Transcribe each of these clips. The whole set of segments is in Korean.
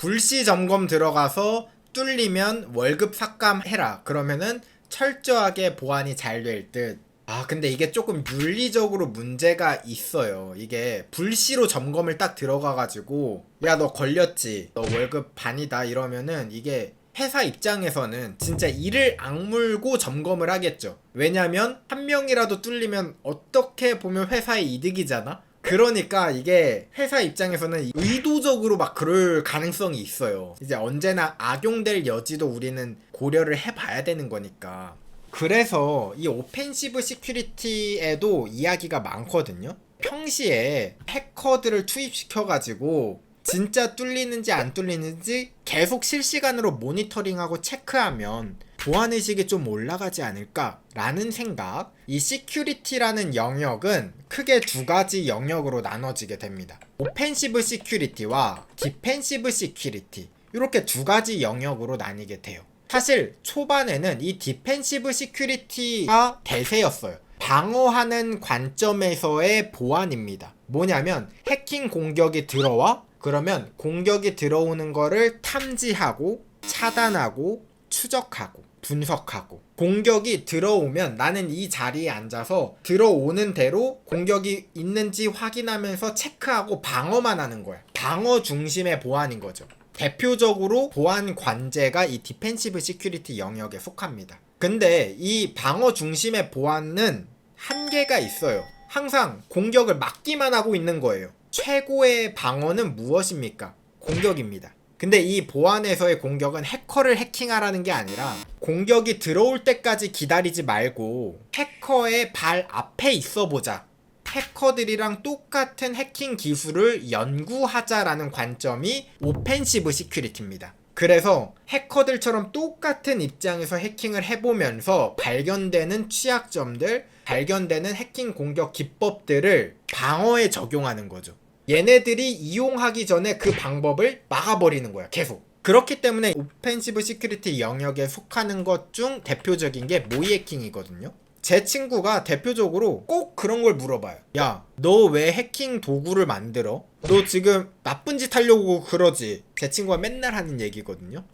불시 점검 들어가서 뚫리면 월급 삭감해라. 그러면은 철저하게 보안이 잘 될 듯. 근데 이게 조금 윤리적으로 문제가 있어요. 이게 불시로 점검을 딱 들어가가지고 야, 너 걸렸지, 너 월급 반이다 이러면은 이게 회사 입장에서는 진짜 이를 악물고 점검을 하겠죠. 왜냐면 한 명이라도 뚫리면 어떻게 보면 회사의 이득이잖아. 그러니까 이게 회사 입장에서는 의도적으로 막 그럴 가능성이 있어요. 이제 언제나 악용될 여지도 우리는 고려를 해봐야 되는 거니까. 그래서 이 오펜시브 시큐리티에도 이야기가 많거든요. 평시에 해커들을 투입시켜가지고 진짜 뚫리는지 안 뚫리는지 계속 실시간으로 모니터링하고 체크하면 보안의식이 좀 올라가지 않을까라는 생각. 이 시큐리티라는 영역은 크게 두 가지 영역으로 나눠지게 됩니다. 오펜시브 시큐리티와 디펜시브 시큐리티, 이렇게 두 가지 영역으로 나뉘게 돼요. 사실 초반에는 이 디펜시브 시큐리티가 대세였어요. 방어하는 관점에서의 보안입니다. 뭐냐면 해킹 공격이 들어와? 그러면 공격이 들어오는 거를 탐지하고 차단하고 추적하고 분석하고, 공격이 들어오면 나는 이 자리에 앉아서 들어오는 대로 공격이 있는지 확인하면서 체크하고 방어만 하는 거야. 방어 중심의 보안인 거죠. 대표적으로 보안 관제가 이 디펜시브 시큐리티 영역에 속합니다. 근데 이 방어 중심의 보안은 한계가 있어요. 항상 공격을 막기만 하고 있는 거예요. 최고의 방어는 무엇입니까? 공격입니다. 근데 이 보안에서의 공격은 해커를 해킹하라는 게 아니라 공격이 들어올 때까지 기다리지 말고 해커의 발 앞에 있어 보자. 해커들이랑 똑같은 해킹 기술을 연구하자라는 관점이 오펜시브 시큐리티입니다. 그래서 해커들처럼 똑같은 입장에서 해킹을 해보면서 발견되는 취약점들, 발견되는 해킹 공격 기법들을 방어에 적용하는 거죠. 얘네들이 이용하기 전에 그 방법을 막아버리는 거야, 계속. 그렇기 때문에 오펜시브 시큐리티 영역에 속하는 것 중 대표적인 게 모의 해킹이거든요. 제 친구가 대표적으로 꼭 그런 걸 물어봐요. 야, 너 왜 해킹 도구를 만들어? 너 지금 나쁜 짓 하려고 그러지? 제 친구가 맨날 하는 얘기거든요.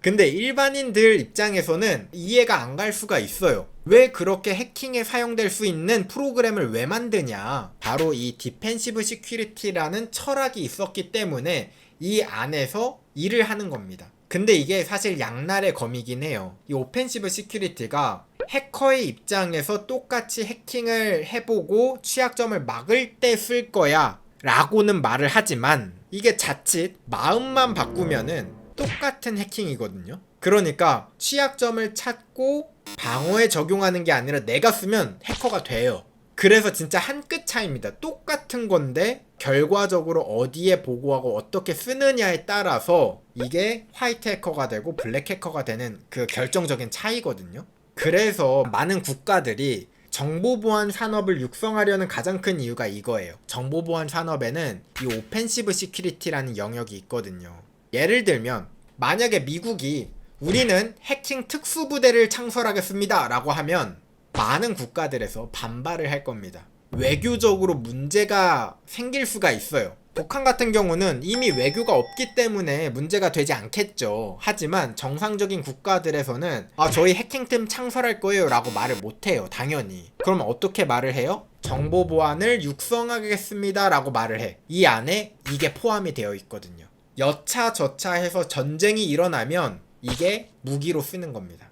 근데 일반인들 입장에서는 이해가 안 갈 수가 있어요. 왜 그렇게 해킹에 사용될 수 있는 프로그램을 왜 만드냐? 바로 이 디펜시브 시큐리티라는 철학이 있었기 때문에 이 안에서 일을 하는 겁니다. 근데 이게 사실 양날의 검이긴 해요. 이 오펜시브 시큐리티가 해커의 입장에서 똑같이 해킹을 해보고 취약점을 막을 때 쓸 거야 라고는 말을 하지만, 이게 자칫 마음만 바꾸면은 똑같은 해킹이거든요. 그러니까 취약점을 찾고 방어에 적용하는 게 아니라 내가 쓰면 해커가 돼요. 그래서 진짜 한 끗 차이입니다. 똑같은 건데 결과적으로 어디에 보고하고 어떻게 쓰느냐에 따라서 이게 화이트 해커가 되고 블랙 해커가 되는 그 결정적인 차이거든요. 그래서 많은 국가들이 정보보안 산업을 육성하려는 가장 큰 이유가 이거예요. 정보보안 산업에는 이 오펜시브 시큐리티라는 영역이 있거든요. 예를 들면 만약에 미국이 우리는 해킹 특수부대를 창설하겠습니다 라고 하면 많은 국가들에서 반발을 할 겁니다. 외교적으로 문제가 생길 수가 있어요. 북한 같은 경우는 이미 외교가 없기 때문에 문제가 되지 않겠죠. 하지만 정상적인 국가들에서는 저희 해킹팀 창설할 거예요 라고 말을 못해요. 당연히. 그럼 어떻게 말을 해요? 정보보안을 육성하겠습니다 라고 말을 해. 이 안에 이게 포함이 되어 있거든요. 여차저차해서 전쟁이 일어나면 이게 무기로 쓰는 겁니다.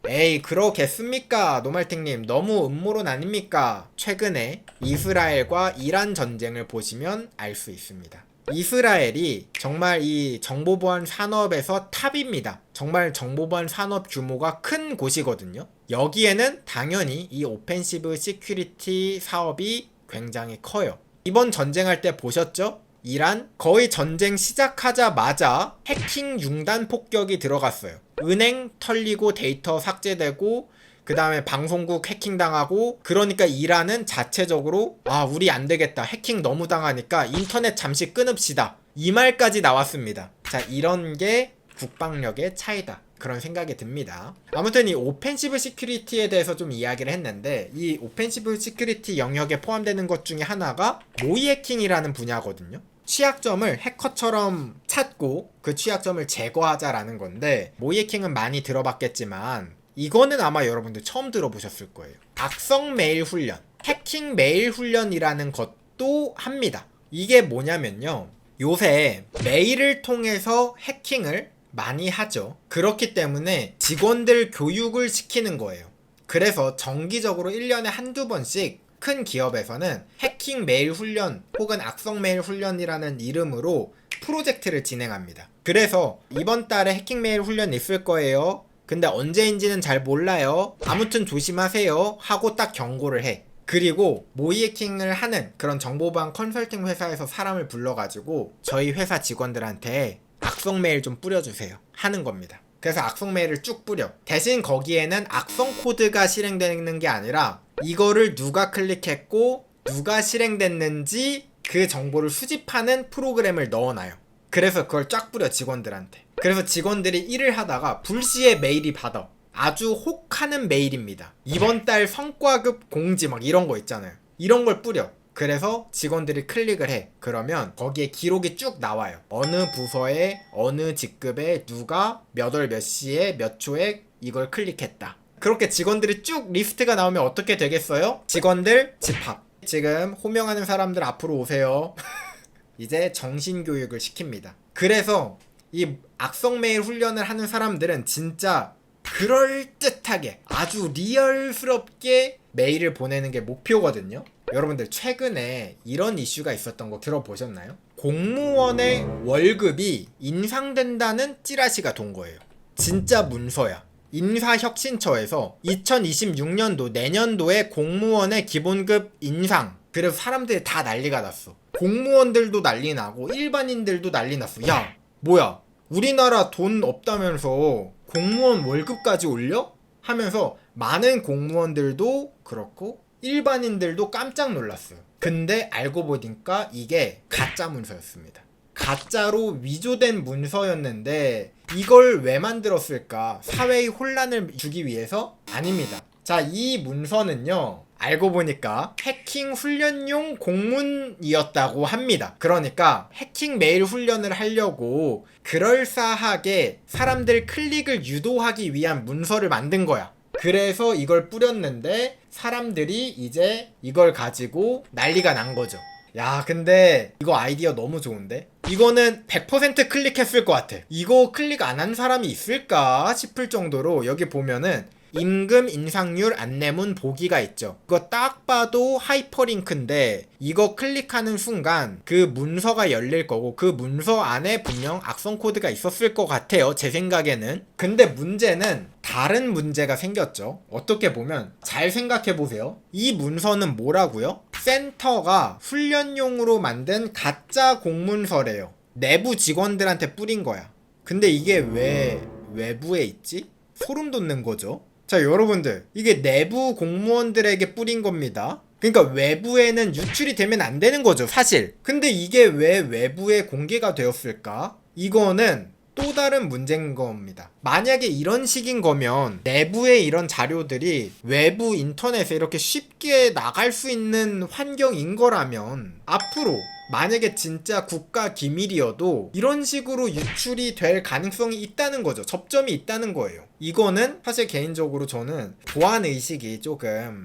에이, 그러겠습니까? 노말팅님, 너무 음모론 아닙니까? 최근에 이스라엘과 이란 전쟁을 보시면 알 수 있습니다. 이스라엘이 정말 이 정보보안 산업에서 탑입니다. 정말 정보보안 산업 규모가 큰 곳이거든요. 여기에는 당연히 이 오펜시브 시큐리티 사업이 굉장히 커요. 이번 전쟁할 때 보셨죠? 이란 거의 전쟁 시작하자마자 해킹 융단 폭격이 들어갔어요. 은행 털리고 데이터 삭제되고 그 다음에 방송국 해킹당하고, 그러니까 이란은 자체적으로 우리 안되겠다, 해킹 너무 당하니까 인터넷 잠시 끊읍시다, 이 말까지 나왔습니다. 자, 이런 게 국방력의 차이다, 그런 생각이 듭니다. 아무튼 이 오펜시브 시큐리티에 대해서 좀 이야기를 했는데, 이 오펜시브 시큐리티 영역에 포함되는 것 중에 하나가 모의 해킹이라는 분야거든요. 취약점을 해커처럼 찾고 그 취약점을 제거하자라는 건데, 모의 해킹은 많이 들어봤겠지만 이거는 아마 여러분들 처음 들어보셨을 거예요. 악성 메일 훈련, 해킹 메일 훈련이라는 것도 합니다. 이게 뭐냐면요, 요새 메일을 통해서 해킹을 많이 하죠. 그렇기 때문에 직원들 교육을 시키는 거예요. 그래서 정기적으로 1년에 한두 번씩 큰 기업에서는 해킹 메일 훈련 혹은 악성 메일 훈련이라는 이름으로 프로젝트를 진행합니다. 그래서 이번 달에 해킹 메일 훈련 있을 거예요. 근데 언제인지는 잘 몰라요. 아무튼 조심하세요. 하고 딱 경고를 해. 그리고 모의 해킹을 하는 그런 정보보안 컨설팅 회사에서 사람을 불러가지고 저희 회사 직원들한테 악성 메일 좀 뿌려주세요 하는 겁니다. 그래서 악성 메일을 쭉 뿌려. 대신 거기에는 악성 코드가 실행되는 게 아니라 이거를 누가 클릭했고 누가 실행됐는지 그 정보를 수집하는 프로그램을 넣어놔요. 그래서 그걸 쫙 뿌려, 직원들한테. 그래서 직원들이 일을 하다가 불시에 메일이 받아. 아주 혹하는 메일입니다. 이번 달 성과급 공지 막 이런 거 있잖아요. 이런 걸 뿌려. 그래서 직원들이 클릭을 해. 그러면 거기에 기록이 쭉 나와요. 어느 부서에 어느 직급에 누가 몇 월 몇 시에 몇 초에 이걸 클릭했다. 그렇게 직원들이 쭉 리스트가 나오면 어떻게 되겠어요? 직원들 집합. 지금 호명하는 사람들 앞으로 오세요. 이제 정신교육을 시킵니다. 그래서 이 악성 메일 훈련을 하는 사람들은 진짜 그럴듯하게 아주 리얼스럽게 메일을 보내는 게 목표거든요. 여러분들 최근에 이런 이슈가 있었던 거 들어보셨나요? 공무원의 월급이 인상된다는 찌라시가 돈 거예요. 진짜 문서야. 인사혁신처에서 2026년도 내년도에 공무원의 기본급 인상. 그래서 사람들이 다 난리가 났어. 공무원들도 난리 나고 일반인들도 난리 났어. 야, 뭐야, 우리나라 돈 없다면서 공무원 월급까지 올려? 하면서 많은 공무원들도 그렇고 일반인들도 깜짝 놀랐어요. 근데 알고 보니까 이게 가짜 문서였습니다. 가짜로 위조된 문서였는데 이걸 왜 만들었을까? 사회의 혼란을 주기 위해서? 아닙니다. 자, 이 문서는요, 알고 보니까 해킹 훈련용 공문이었다고 합니다. 그러니까 해킹 메일 훈련을 하려고 그럴싸하게 사람들 클릭을 유도하기 위한 문서를 만든 거야. 그래서 이걸 뿌렸는데 사람들이 이제 이걸 가지고 난리가 난 거죠. 야, 근데 이거 아이디어 너무 좋은데? 이거는 100% 클릭했을 것 같아. 이거 클릭 안 한 사람이 있을까 싶을 정도로 여기 보면은 임금 인상률 안내문 보기가 있죠. 그거 딱 봐도 하이퍼링크인데 이거 클릭하는 순간 그 문서가 열릴 거고 그 문서 안에 분명 악성 코드가 있었을 것 같아요, 제 생각에는. 근데 문제는 다른 문제가 생겼죠. 어떻게 보면 잘 생각해 보세요. 이 문서는 뭐라고요? 센터가 훈련용으로 만든 가짜 공문서래요. 내부 직원들한테 뿌린 거야. 근데 이게 왜 외부에 있지? 소름 돋는 거죠. 자, 여러분들, 이게 내부 공무원들에게 뿌린 겁니다. 그러니까 외부에는 유출이 되면 안 되는 거죠, 사실. 근데 이게 왜 외부에 공개가 되었을까? 이거는 또 다른 문제인 겁니다. 만약에 이런 식인 거면 내부의 이런 자료들이 외부 인터넷에 이렇게 쉽게 나갈 수 있는 환경인 거라면 앞으로 만약에 진짜 국가 기밀이어도 이런 식으로 유출이 될 가능성이 있다는 거죠. 접점이 있다는 거예요. 이거는 사실 개인적으로 저는 보안 의식이 조금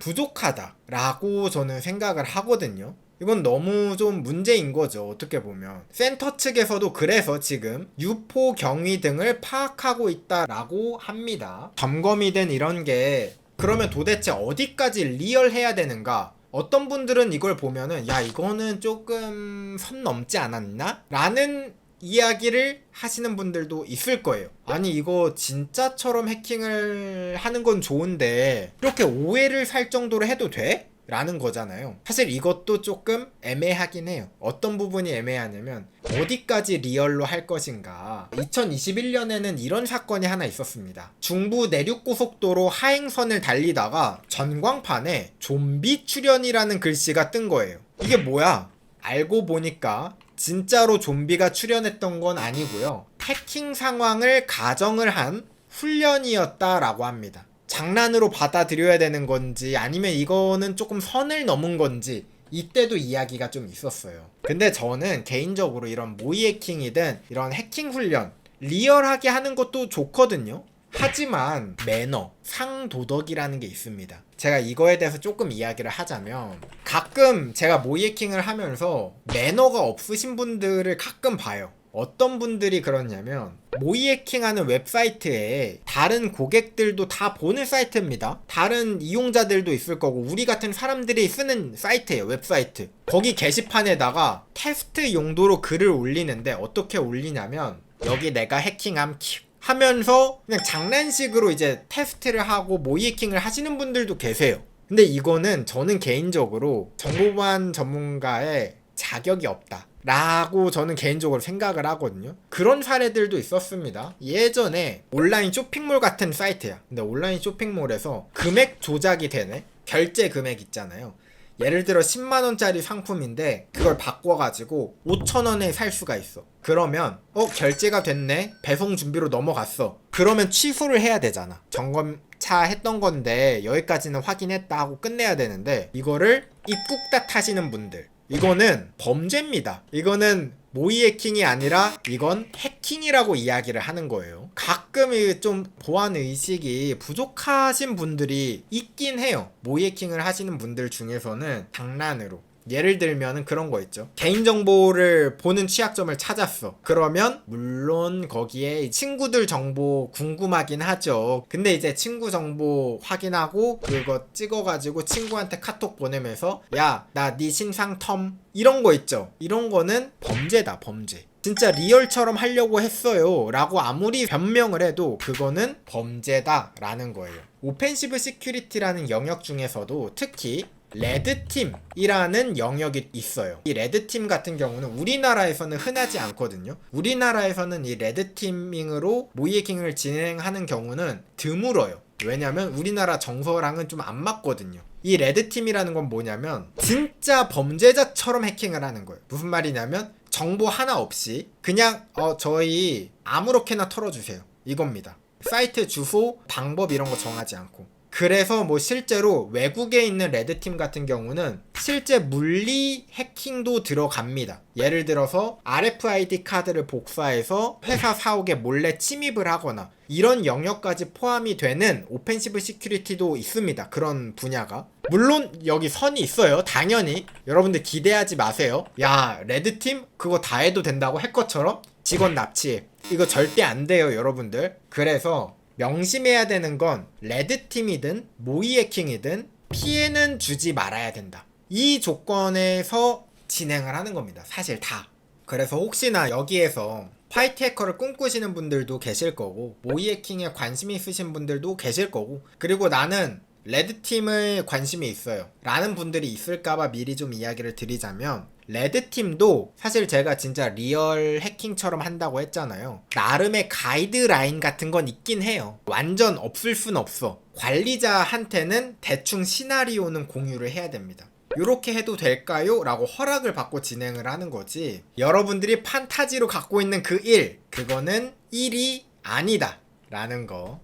부족하다라고 저는 생각을 하거든요. 이건 너무 좀 문제인 거죠, 어떻게 보면. 센터 측에서도 그래서 지금 유포 경위 등을 파악하고 있다라고 합니다. 점검이 된 이런 게 그러면 도대체 어디까지 리얼해야 되는가? 어떤 분들은 이걸 보면은 야, 이거는 조금 선 넘지 않았나? 라는 이야기를 하시는 분들도 있을 거예요. 아니, 이거 진짜처럼 해킹을 하는 건 좋은데 이렇게 오해를 살 정도로 해도 돼? 라는 거잖아요. 사실 이것도 조금 애매하긴 해요. 어떤 부분이 애매하냐면 어디까지 리얼로 할 것인가. 2021년에는 이런 사건이 하나 있었습니다. 중부 내륙고속도로 하행선을 달리다가 전광판에 좀비 출현이라는 글씨가 뜬 거예요. 이게 뭐야? 알고 보니까 진짜로 좀비가 출현했던 건 아니고요, 해킹 상황을 가정을 한 훈련이었다라고 합니다. 장난으로 받아들여야 되는 건지 아니면 이거는 조금 선을 넘은 건지 이때도 이야기가 좀 있었어요. 근데 저는 개인적으로 이런 모의 해킹이든 이런 해킹 훈련 리얼하게 하는 것도 좋거든요. 하지만 매너, 상도덕이라는 게 있습니다. 제가 이거에 대해서 조금 이야기를 하자면 가끔 제가 모의 해킹을 하면서 매너가 없으신 분들을 가끔 봐요. 어떤 분들이 그러냐면 모의 해킹하는 웹사이트에 다른 고객들도 다 보는 사이트입니다. 다른 이용자들도 있을 거고 우리 같은 사람들이 쓰는 사이트예요. 웹사이트. 거기 게시판에다가 테스트 용도로 글을 올리는데 어떻게 올리냐면 여기 내가 해킹함 하면서 그냥 장난식으로 이제 테스트를 하고 모의 해킹을 하시는 분들도 계세요. 근데 이거는 저는 개인적으로 정보보안 전문가의 자격이 없다 라고 저는 개인적으로 생각을 하거든요. 그런 사례들도 있었습니다. 예전에 온라인 쇼핑몰 같은 사이트야. 근데 온라인 쇼핑몰에서 금액 조작이 되네? 결제 금액 있잖아요. 예를 들어 10만원짜리 상품인데 그걸 바꿔가지고 5천원에 살 수가 있어. 그러면 결제가 됐네? 배송 준비로 넘어갔어. 그러면 취소를 해야 되잖아. 점검차 했던 건데 여기까지는 확인했다 하고 끝내야 되는데 이거를 입국다 타시는 분들, 이거는 범죄입니다. 이거는 모의 해킹이 아니라 이건 해킹이라고 이야기를 하는 거예요. 가끔 좀 보안 의식이 부족하신 분들이 있긴 해요. 모의 해킹을 하시는 분들 중에서는 장난으로 예를 들면 그런 거 있죠. 개인정보를 보는 취약점을 찾았어. 그러면 물론 거기에 친구들 정보 궁금하긴 하죠. 근데 이제 친구 정보 확인하고 그거 찍어가지고 친구한테 카톡 보내면서 야, 나 네 신상 텀 이런 거 있죠. 이런 거는 범죄다, 범죄. 진짜 리얼처럼 하려고 했어요 라고 아무리 변명을 해도 그거는 범죄다 라는 거예요. 오펜시브 시큐리티라는 영역 중에서도 특히 레드팀이라는 영역이 있어요. 이 레드팀 같은 경우는 우리나라에서는 흔하지 않거든요. 우리나라에서는 이 레드팀밍으로 모의 해킹을 진행하는 경우는 드물어요. 왜냐면 우리나라 정서랑은 좀 안 맞거든요. 이 레드팀이라는 건 뭐냐면 진짜 범죄자처럼 해킹을 하는 거예요. 무슨 말이냐면 정보 하나 없이 그냥 저희 아무렇게나 털어주세요 이겁니다. 사이트 주소, 방법 이런 거 정하지 않고. 그래서 뭐 실제로 외국에 있는 레드팀 같은 경우는 실제 물리 해킹도 들어갑니다. 예를 들어서 RFID 카드를 복사해서 회사 사옥에 몰래 침입을 하거나 이런 영역까지 포함이 되는 오펜시브 시큐리티도 있습니다. 그런 분야가. 물론 여기 선이 있어요. 당연히. 여러분들 기대하지 마세요. 야, 레드팀? 그거 다 해도 된다고 해커처럼? 직원 납치. 이거 절대 안 돼요, 여러분들. 그래서 명심해야 되는 건 레드팀이든 모의 해킹이든 피해는 주지 말아야 된다. 이 조건에서 진행을 하는 겁니다. 사실 다. 그래서 혹시나 여기에서 화이트 해커를 꿈꾸시는 분들도 계실 거고 모의 해킹에 관심이 있으신 분들도 계실 거고 그리고 나는 레드팀을 관심이 있어요 라는 분들이 있을까봐 미리 좀 이야기를 드리자면 레드팀도 사실 제가 진짜 리얼 해킹처럼 한다고 했잖아요. 나름의 가이드라인 같은 건 있긴 해요. 완전 없을 순 없어. 관리자한테는 대충 시나리오는 공유를 해야 됩니다. 이렇게 해도 될까요? 라고 허락을 받고 진행을 하는 거지. 여러분들이 판타지로 갖고 있는 그 일, 그거는 일이 아니다 라는 거